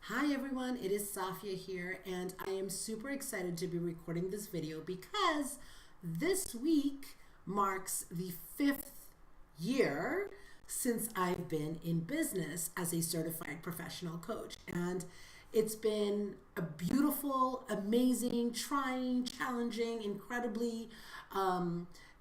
Hi everyone, it is Safia here, and I am super excited to be recording this video because this week marks the 5th year since I've been in business as a certified professional coach. And it's been a beautiful, amazing, trying, challenging, incredibly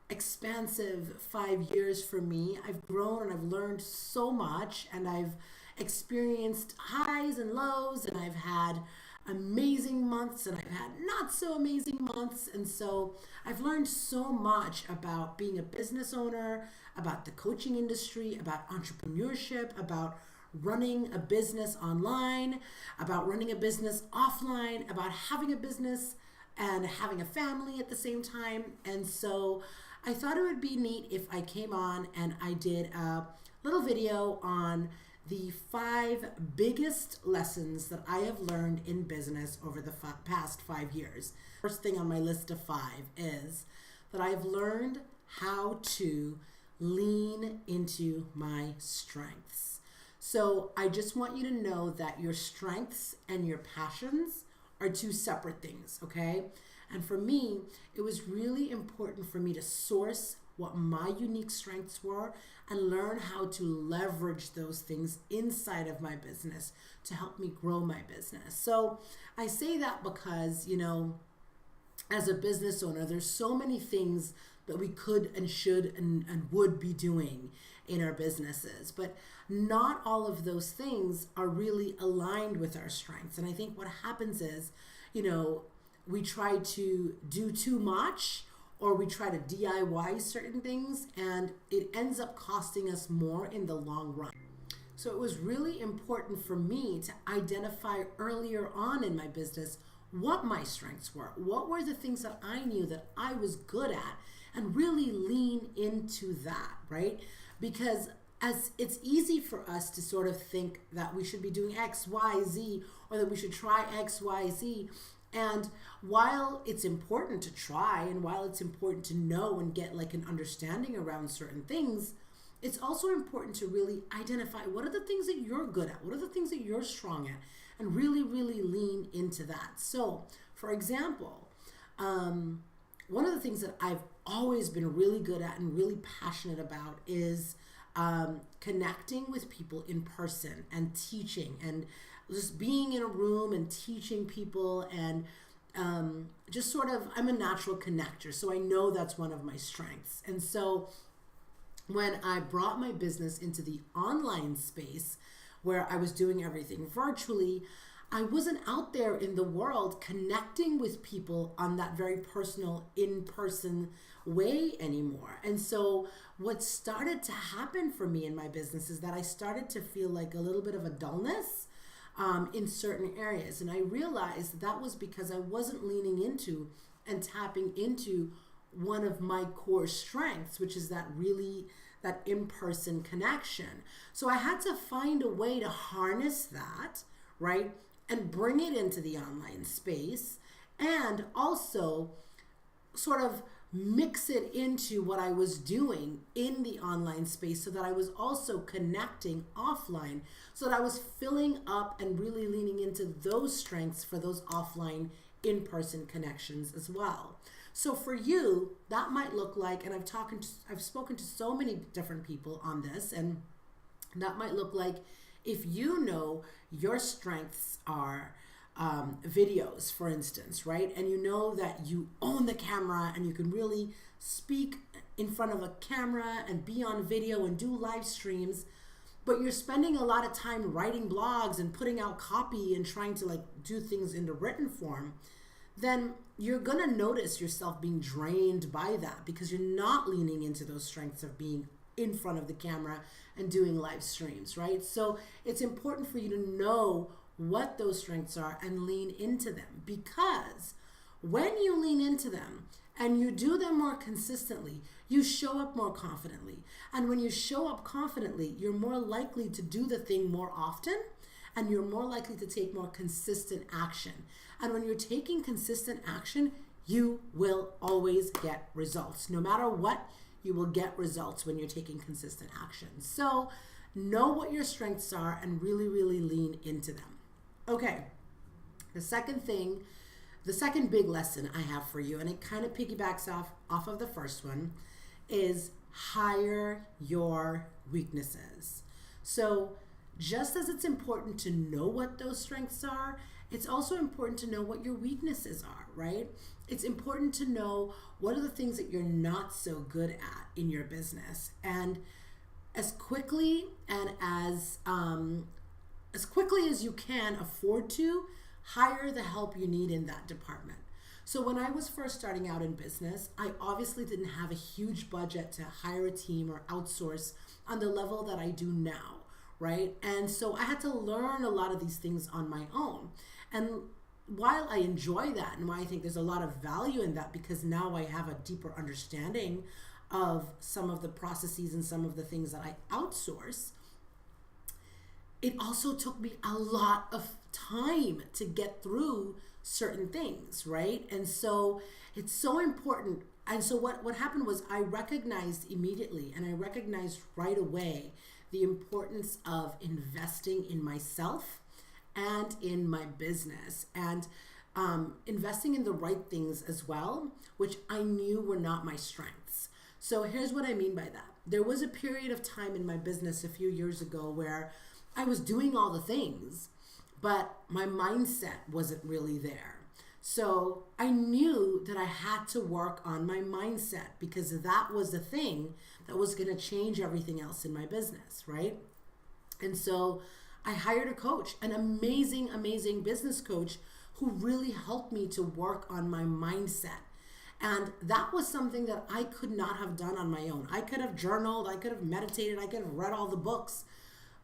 expansive 5 years for me. I've grown and I've learned so much, and I've experienced highs and lows, and I've had amazing months and I've had not so amazing months. And so I've learned so much about being a business owner, about the coaching industry, about entrepreneurship, about running a business online, about running a business offline, about having a business and having a family at the same time. And so I thought it would be neat if I came on and I did a little video on the 5 biggest lessons that I have learned in business over the past 5 years. First thing on my list of 5 is that I've learned how to lean into my strengths. So I just want you to know that your strengths and your passions are 2 separate things, okay? And for me, it was really important for me to source what my unique strengths were and learn how to leverage those things inside of my business to help me grow my business. So I say that because, as a business owner, there's so many things that we could and should and would be doing in our businesses, but not all of those things are really aligned with our strengths. And I think what happens is, we try to do too much, or we try to DIY certain things, and it ends up costing us more in the long run. So it was really important for me to identify earlier on in my business what my strengths were. What were the things that I knew that I was good at, and really lean into that, right? Because as it's easy for us to sort of think that we should be doing X, Y, Z, or that we should try X, Y, Z. And while it's important to try, and while it's important to know and get like an understanding around certain things, it's also important to really identify what are the things that you're good at, what are the things that you're strong at, and really, really lean into that. So, for example, one of the things that I've always been really good at and really passionate about is connecting with people in person and teaching, and just being in a room and teaching people, and just sort of, I'm a natural connector, so I know that's one of my strengths. And so when I brought my business into the online space where I was doing everything virtually, I wasn't out there in the world connecting with people on that very personal, in-person way anymore. And so what started to happen for me in my business is that I started to feel like a little bit of a dullness in certain areas. And I realized that was because I wasn't leaning into and tapping into one of my core strengths, which is that in-person connection. So I had to find a way to harness that, right? And bring it into the online space, and also sort of mix it into what I was doing in the online space, so that I was also connecting offline, so that I was filling up and really leaning into those strengths for those offline in-person connections as well. So for you, that might look like, and I've spoken to so many different people on this, and that might look like, if you know your strengths are videos, for instance, right? And you know that you own the camera and you can really speak in front of a camera and be on video and do live streams, but you're spending a lot of time writing blogs and putting out copy and trying to do things into written form, then you're gonna notice yourself being drained by that, because you're not leaning into those strengths of being in front of the camera and doing live streams, right? So it's important for you to know what those strengths are and lean into them, because when you lean into them and you do them more consistently, you show up more confidently. And when you show up confidently, you're more likely to do the thing more often, and you're more likely to take more consistent action. And when you're taking consistent action, you will always get results. No matter what, you will get results when you're taking consistent action. So know what your strengths are and really, really lean into them. Okay, the second thing, the second big lesson I have for you, and it kind of piggybacks off of the first one, is hire your weaknesses. So just as it's important to know what those strengths are, it's also important to know what your weaknesses are, right? It's important to know what are the things that you're not so good at in your business. And as quickly and as quickly as you can afford to, hire the help you need in that department. So when I was first starting out in business, I obviously didn't have a huge budget to hire a team or outsource on the level that I do now, right? And so I had to learn a lot of these things on my own. And while I enjoy that and why I think there's a lot of value in that, because now I have a deeper understanding of some of the processes and some of the things that I outsource, it also took me a lot of time to get through certain things, right? And so it's so important. And so what happened was I recognized immediately and I recognized right away the importance of investing in myself and in my business, and investing in the right things as well, which I knew were not my strengths. So here's what I mean by that. There was a period of time in my business a few years ago where I was doing all the things, but my mindset wasn't really there. So I knew that I had to work on my mindset, because that was the thing that was going to change everything else in my business, right? And so I hired a coach, an amazing, amazing business coach who really helped me to work on my mindset. And that was something that I could not have done on my own. I could have journaled, I could have meditated, I could have read all the books,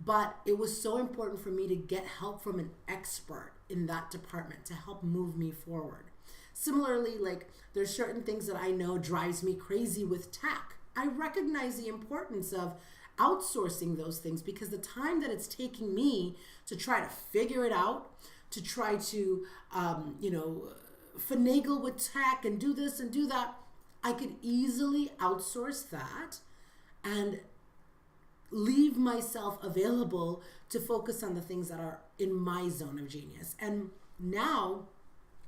but it was so important for me to get help from an expert in that department to help move me forward. Similarly, like there's certain things that I know drives me crazy with tech. I recognize the importance of outsourcing those things, because the time that it's taking me to try to figure it out, to try to, finagle with tech and do this and do that, I could easily outsource that and leave myself available to focus on the things that are in my zone of genius. And now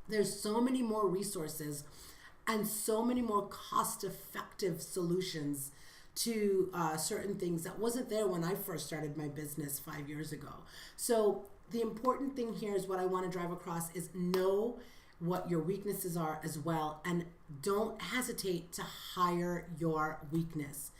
there's so many more resources and so many more cost-effective solutions to certain things that wasn't there when I first started my business 5 years ago. So the important thing here is what I want to drive across is know what your weaknesses are as well, and don't hesitate to hire your weakness,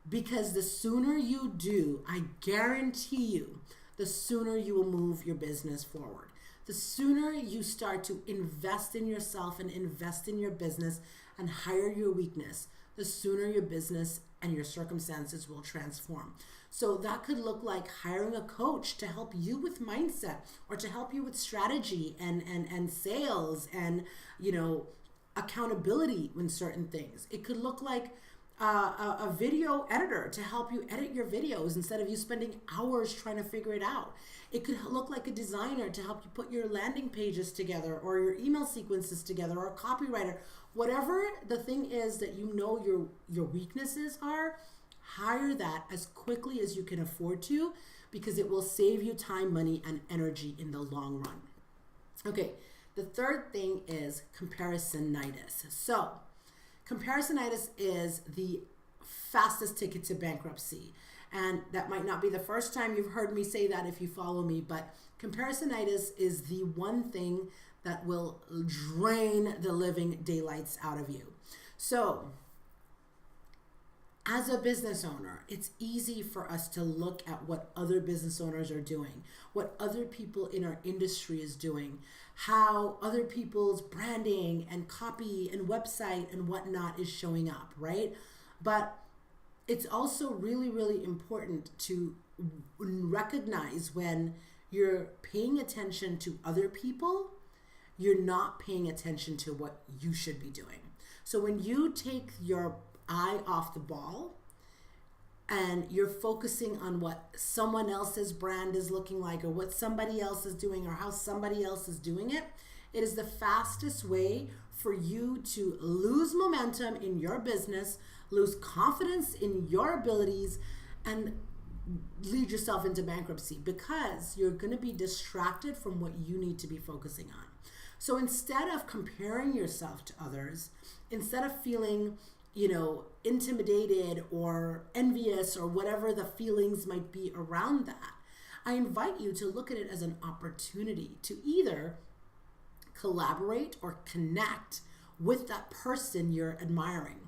because the sooner you do, I guarantee you, the sooner you will move your business forward. The sooner you start to invest in yourself and invest in your business and hire your weakness, the sooner your business and your circumstances will transform. So that could look like hiring a coach to help you with mindset, or to help you with strategy and sales and, accountability in certain things. It could look like a video editor to help you edit your videos instead of you spending hours trying to figure it out. It could look like a designer to help you put your landing pages together, or your email sequences together, or a copywriter. Whatever the thing is that you know your weaknesses are, hire that as quickly as you can afford to, because it will save you time, money, and energy in the long run. Okay, the third thing is comparisonitis. So comparisonitis is the fastest ticket to bankruptcy. And that might not be the first time you've heard me say that if you follow me, but comparisonitis is the one thing that will drain the living daylights out of you. So as a business owner, it's easy for us to look at what other business owners are doing, what other people in our industry is doing, how other people's branding and copy and website and whatnot is showing up, right? But it's also really, really important to recognize when you're paying attention to other people, you're not paying attention to what you should be doing. So when you take your eye off the ball and you're focusing on what someone else's brand is looking like, or what somebody else is doing, or how somebody else is doing it, it is the fastest way for you to lose momentum in your business, lose confidence in your abilities, and lead yourself into bankruptcy, because you're going to be distracted from what you need to be focusing on. So instead of comparing yourself to others, instead of feeling, intimidated or envious or whatever the feelings might be around that, I invite you to look at it as an opportunity to either collaborate or connect with that person you're admiring,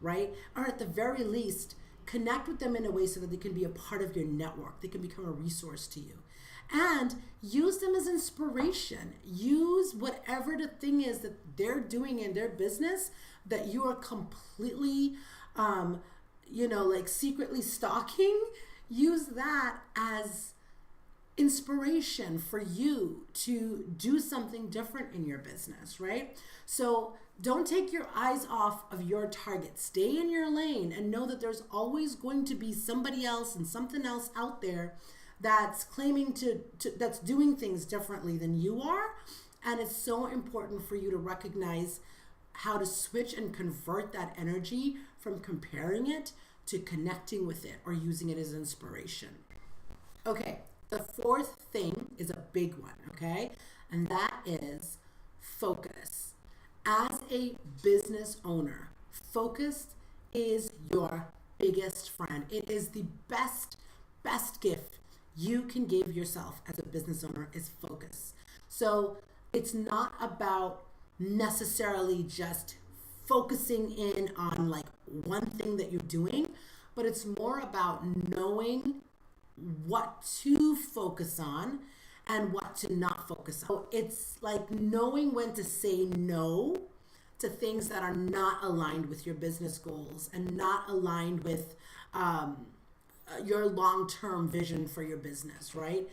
right? Or at the very least, connect with them in a way so that they can be a part of your network. They can become a resource to you. And use them as inspiration. Use whatever the thing is that they're doing in their business that you are completely, secretly stalking. Use that as inspiration for you to do something different in your business, right? So don't take your eyes off of your target. Stay in your lane and know that there's always going to be somebody else and something else out there that's claiming that's doing things differently than you are. And it's so important for you to recognize how to switch and convert that energy from comparing it to connecting with it or using it as inspiration. Okay, the fourth thing is a big one, okay? And that is focus. As a business owner, focus is your biggest friend. It is the best gift you can give yourself as a business owner is focus. So it's not about necessarily just focusing in on like one thing that you're doing, but it's more about knowing what to focus on and what to not focus on. So it's like knowing when to say no to things that are not aligned with your business goals and not aligned with your long-term vision for your business, right?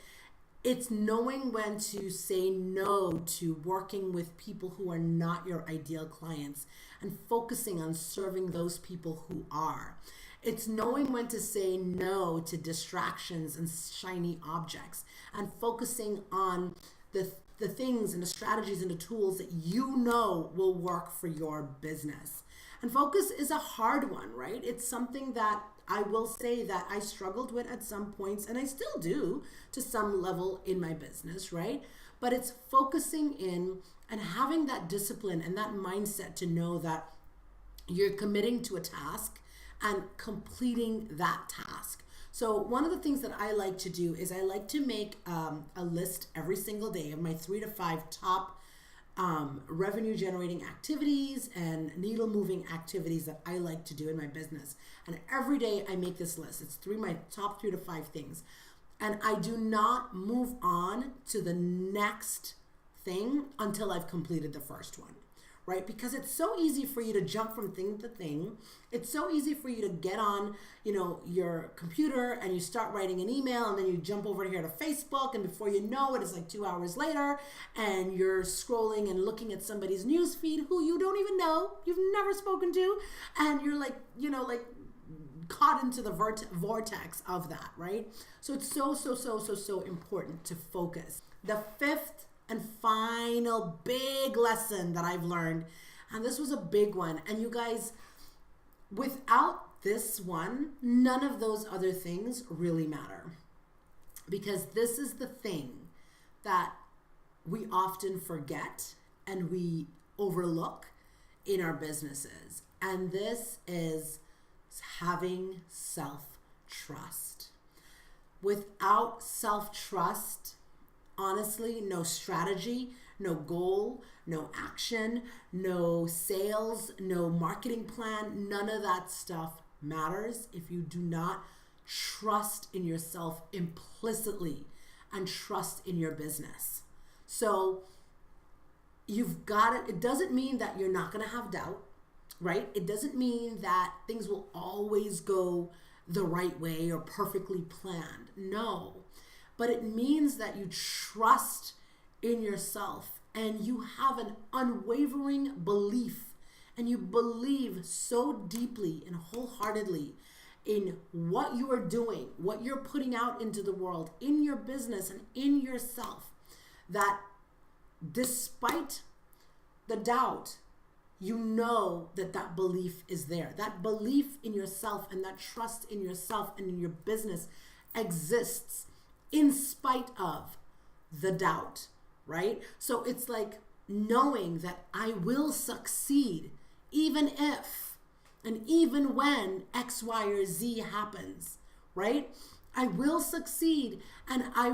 It's knowing when to say no to working with people who are not your ideal clients and focusing on serving those people who are. It's knowing when to say no to distractions and shiny objects and focusing on the things and the strategies and the tools that you know will work for your business. And focus is a hard one, right? It's something that I will say that I struggled with at some points, and I still do to some level in my business, right? But it's focusing in and having that discipline and that mindset to know that you're committing to a task and completing that task. So one of the things that I like to do is I like to make a list every single day of my 3 to 5 top revenue generating activities and needle moving activities that I like to do in my business. And every day I make this list. It's my top 3 to 5 things. And I do not move on to the next thing until I've completed the first one, right? Because it's so easy for you to jump from thing to thing. It's so easy for you to get on, your computer and you start writing an email and then you jump over here to Facebook, and before you know it, it's like 2 hours later and you're scrolling and looking at somebody's news feed who you don't even know, you've never spoken to, and you're like, caught into the vortex of that, right? So it's so important to focus. The fifth and final big lesson that I've learned, and this was a big one, and you guys, without this one, none of those other things really matter, because this is the thing that we often forget and we overlook in our businesses, and this is having self-trust. Without self-trust, honestly, no strategy, no goal, no action, no sales, no marketing plan, none of that stuff matters if you do not trust in yourself implicitly and trust in your business. So you've got it. It doesn't mean that you're not going to have doubt, right? It doesn't mean that things will always go the right way or perfectly planned. No. But it means that you trust in yourself and you have an unwavering belief, and you believe so deeply and wholeheartedly in what you are doing, what you're putting out into the world, in your business and in yourself, that despite the doubt, you know that belief is there. That belief in yourself and that trust in yourself and in your business exists in spite of the doubt, right? So it's like knowing that I will succeed even if and even when X, Y, or Z happens, right? I will succeed, and I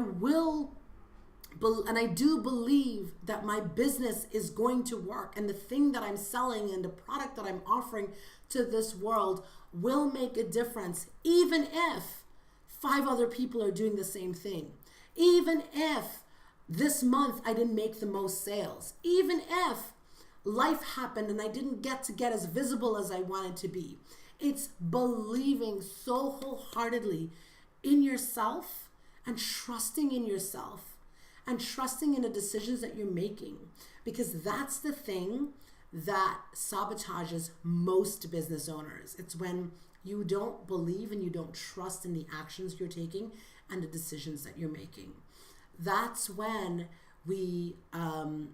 do believe that my business is going to work, and the thing that I'm selling and the product that I'm offering to this world will make a difference, even if 5 other people are doing the same thing. Even if this month I didn't make the most sales. Even if life happened and I didn't get as visible as I wanted to be. It's believing so wholeheartedly in yourself and trusting in yourself and trusting in the decisions that you're making, because that's the thing that sabotages most business owners. It's when you don't believe and you don't trust in the actions you're taking and the decisions that you're making. That's when we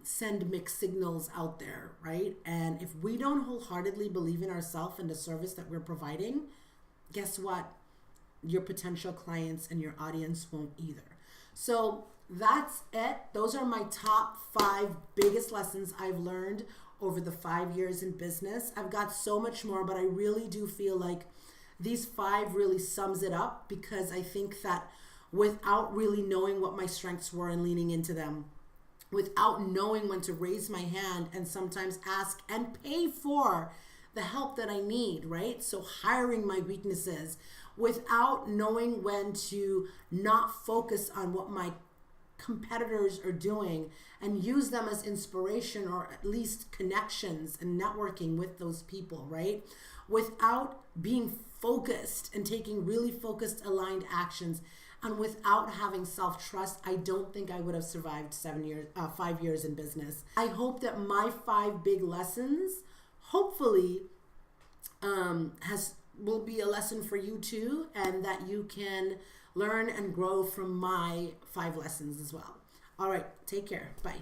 send mixed signals out there, right? And if we don't wholeheartedly believe in ourselves and the service that we're providing, guess what? Your potential clients and your audience won't either. So that's it. Those are my top 5 biggest lessons I've learned over the 5 years in business. I've got so much more, but I really do feel like these 5 really sums it up, because I think that without really knowing what my strengths were and leaning into them, without knowing when to raise my hand and sometimes ask and pay for the help that I need, right? So hiring my weaknesses, without knowing when to not focus on what my competitors are doing and use them as inspiration, or at least connections and networking with those people, right? Without being focused and taking really focused, aligned actions, and without having self-trust, I don't think I would have survived 5 years in business. I hope that my 5 big lessons, hopefully, will be a lesson for you too, and that you can learn and grow from my 5 lessons as well. All right, take care. Bye.